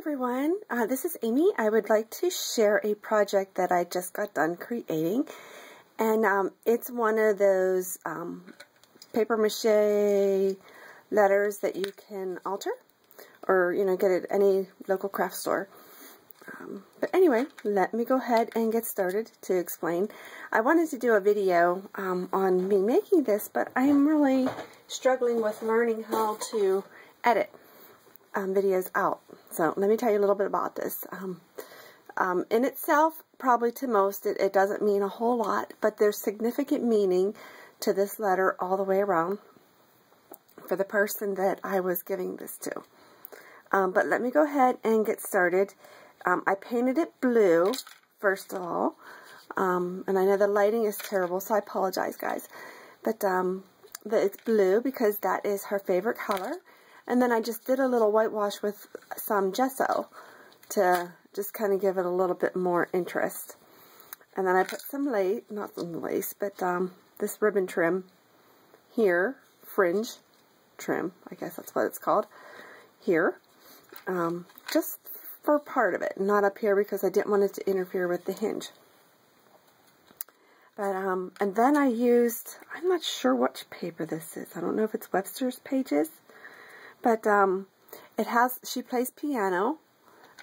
everyone, this is Amy. I would like to share a project that I just got done creating, and it's one of those paper mache letters that you can alter or get at any local craft store. But anyway, let me go ahead and get started to explain. I wanted to do a video on me making this, but I'm really struggling with learning how to edit videos out. So let me tell you a little bit about this. In itself, probably to most, it doesn't mean a whole lot, but there's significant meaning to this letter all the way around for the person that I was giving this to. But let me go ahead and get started. I painted it blue, first of all, and I know the lighting is terrible, so I apologize, guys. But it's blue because that is her favorite color. And then I just did a little whitewash with some gesso to just kind of give it a little bit more interest. And then I put some lace, not some lace, but this ribbon trim here, fringe trim, I guess that's what it's called, here, just for part of it, not up here because I didn't want it to interfere with the hinge. But, and then I used, I'm not sure which paper this is. I don't know if it's Webster's Pages. But it has, she plays piano,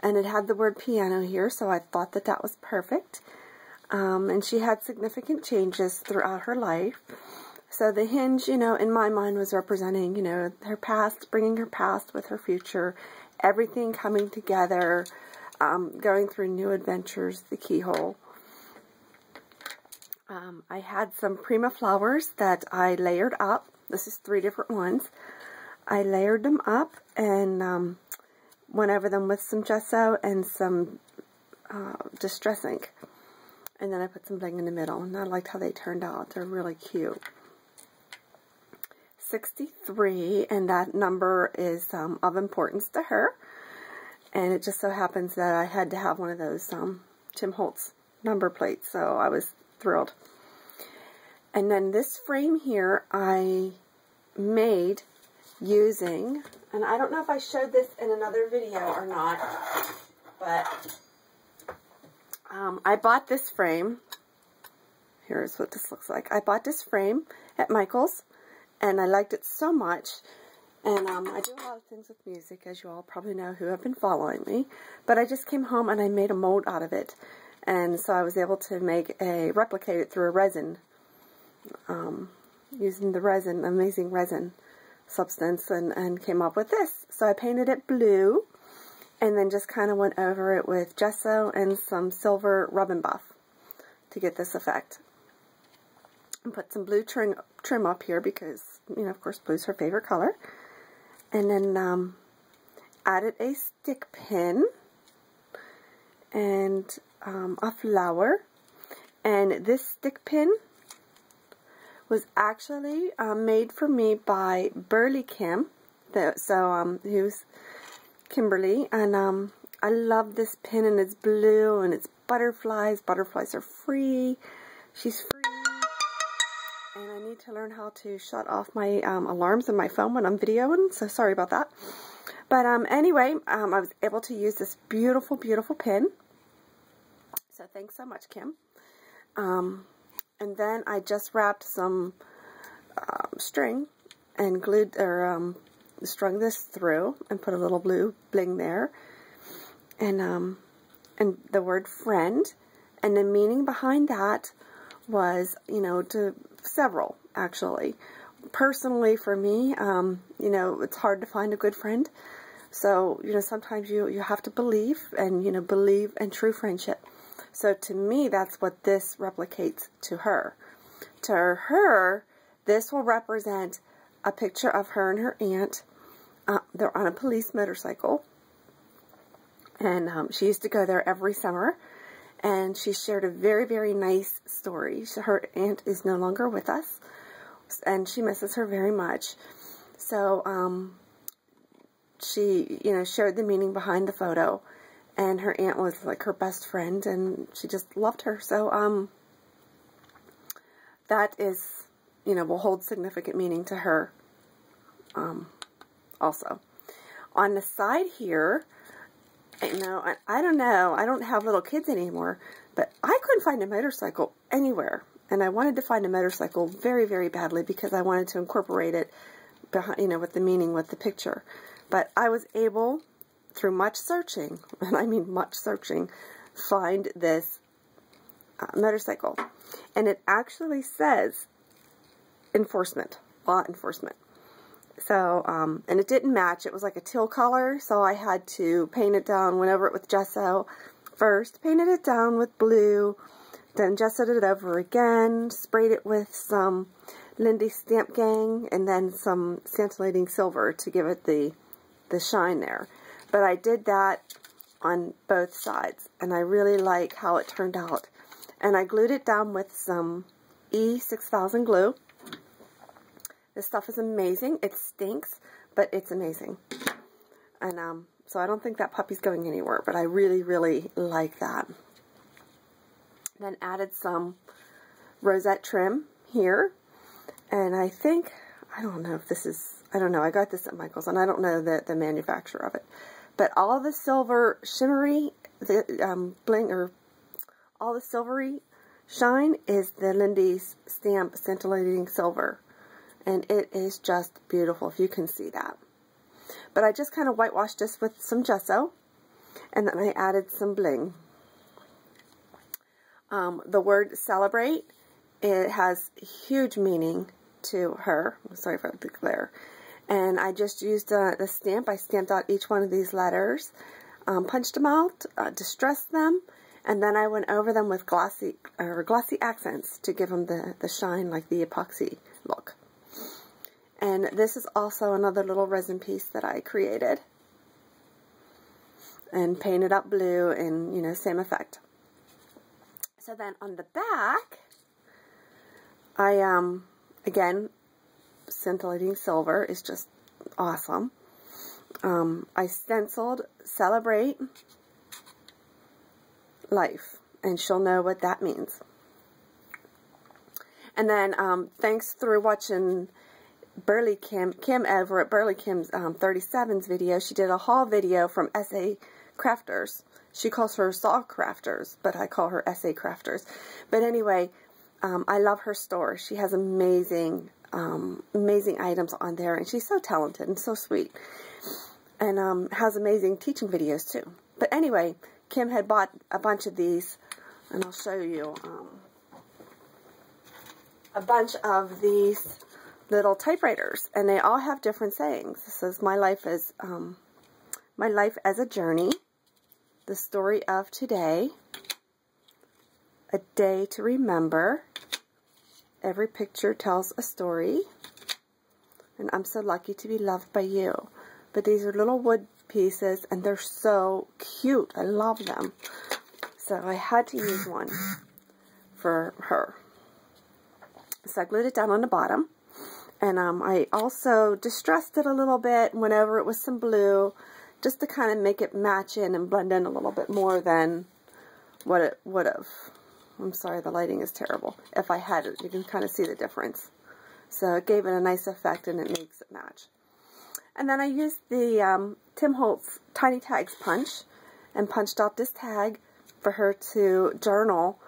and it had the word piano here, so I thought that that was perfect. And she had significant changes throughout her life. So the hinge, in my mind was representing, her past, bringing her past with her future, everything coming together, going through new adventures, the keyhole. I had some Prima flowers that I layered up. This is 3 different ones. I layered them up and went over them with some gesso and some distress ink. And then I put some bling in the middle, and I liked how they turned out. They're really cute. 63, and that number is of importance to her. And it just so happens that I had to have one of those Tim Holtz number plates, so I was thrilled. And then this frame here I made using, and I don't know if I showed this in another video or not, but I bought this frame. Here's what this looks like. I bought this frame at Michael's, and I liked it so much. And I do a lot of things with music, as you all probably know who have been following me. But I just came home and I made a mold out of it, and so I was able to replicate it through a resin, using the resin, amazing resin substance, and came up with this. So I painted it blue and then just kind of went over it with gesso and some silver rub and buff to get this effect. And put some blue trim up here because, of course, blue's her favorite color. And then added a stick pin and a flower. And this stick pin was actually made for me by Burley Kim. He was Kimberly, and I love this pin, and it's blue, and it's butterflies. Butterflies are free. She's free. And I need to learn how to shut off my alarms on my phone when I'm videoing, so sorry about that. But anyway, I was able to use this beautiful, beautiful pin. So thanks so much, Kim. And then I just wrapped some string and glued or strung this through and put a little blue bling there, and the word friend, and the meaning behind that was, to several actually. Personally, for me, it's hard to find a good friend, so sometimes you have to believe, and believe in true friendship. So to me, that's what this replicates to her. To her, this will represent a picture of her and her aunt. They're on a police motorcycle, and she used to go there every summer, and she shared a very, very nice story. Her aunt is no longer with us, and she misses her very much. So she, shared the meaning behind the photo. And her aunt was like her best friend, and she just loved her. So, that is, will hold significant meaning to her, also. On the side here, I don't know. I don't have little kids anymore, but I couldn't find a motorcycle anywhere. And I wanted to find a motorcycle very, very badly because I wanted to incorporate it behind, with the meaning, with the picture. But I was able, through much searching, and I mean much searching, find this motorcycle. And it actually says enforcement, law enforcement. So, and it didn't match. It was like a teal color, so I had to paint it down, went over it with gesso first, painted it down with blue, then gessoed it over again, sprayed it with some Lindy Stamp Gang, and then some scintillating silver to give it the shine there. But I did that on both sides, and I really like how it turned out. And I glued it down with some E6000 glue. This stuff is amazing. It stinks, but it's amazing. And so I don't think that puppy's going anywhere, but I really, really like that. Then added some rosette trim here. And I think, I don't know if this is, I don't know, I got this at Michael's, and I don't know the manufacturer of it. But all the silver shimmery, bling, or all the silvery shine is the Lindy's Stamp Scintillating Silver. And it is just beautiful, if you can see that. But I just kind of whitewashed this with some gesso, and then I added some bling. The word celebrate, it has huge meaning to her. I'm sorry for the glare. And I just used the stamp. I stamped out each one of these letters, punched them out, distressed them, and then I went over them with glossy accents to give them the shine, like the epoxy look. And this is also another little resin piece that I created and painted up blue, and same effect. So then on the back, I again, scintillating silver is just awesome. I stenciled celebrate life, and she'll know what that means. And then thanks through watching Burley Kim over at Burley Kim's 37's video. She did a haul video from SA Crafters. She calls her Saw Crafters, but I call her SA Crafters. But anyway, I love her store. She has amazing, amazing items on there, and she's so talented and so sweet. And has amazing teaching videos too. But anyway, Kim had bought a bunch of these, and I'll show you a bunch of these little typewriters, and they all have different sayings. This is my life as a journey, the story of today, a day to remember, every picture tells a story, and I'm so lucky to be loved by you. But these are little wood pieces, and they're so cute. I love them. So I had to use one for her. So I glued it down on the bottom. And I also distressed it a little bit, went over it with some blue, just to kind of make it match in and blend in a little bit more than what it would have. I'm sorry, the lighting is terrible. If I had it, you can kind of see the difference. So it gave it a nice effect, and it makes it match. And then I used the Tim Holtz Tiny Tags punch, and punched out this tag for her to journal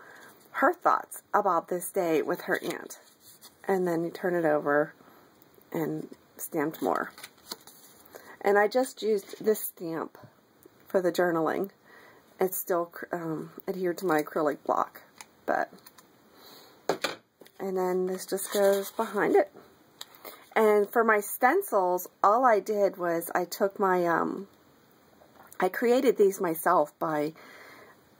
her thoughts about this day with her aunt. And then you turn it over and stamped more. And I just used this stamp for the journaling. It's still adhered to my acrylic block, and then this just goes behind it. And for my stencils, all I did was I took my, I created these myself by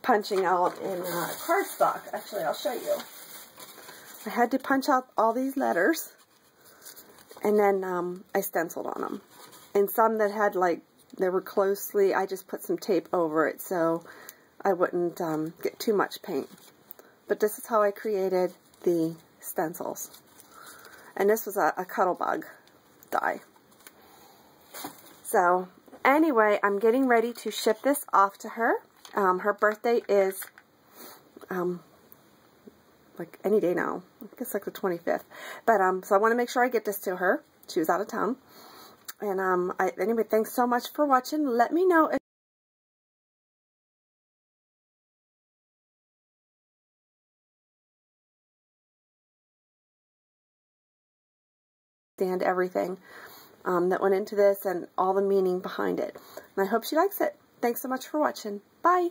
punching out in cardstock. Actually, I'll show you. I had to punch out all these letters, and then I stenciled on them. And some that had, like, they were closely, I just put some tape over it so I wouldn't get too much paint. But this is how I created the stencils. And this was a Cuttlebug die. So, anyway, I'm getting ready to ship this off to her. Her birthday is like any day now. I think it's like the 25th. But so I want to make sure I get this to her. She was out of town. And anyway, thanks so much for watching. Let me know if understand everything that went into this and all the meaning behind it. And I hope she likes it. Thanks so much for watching. Bye!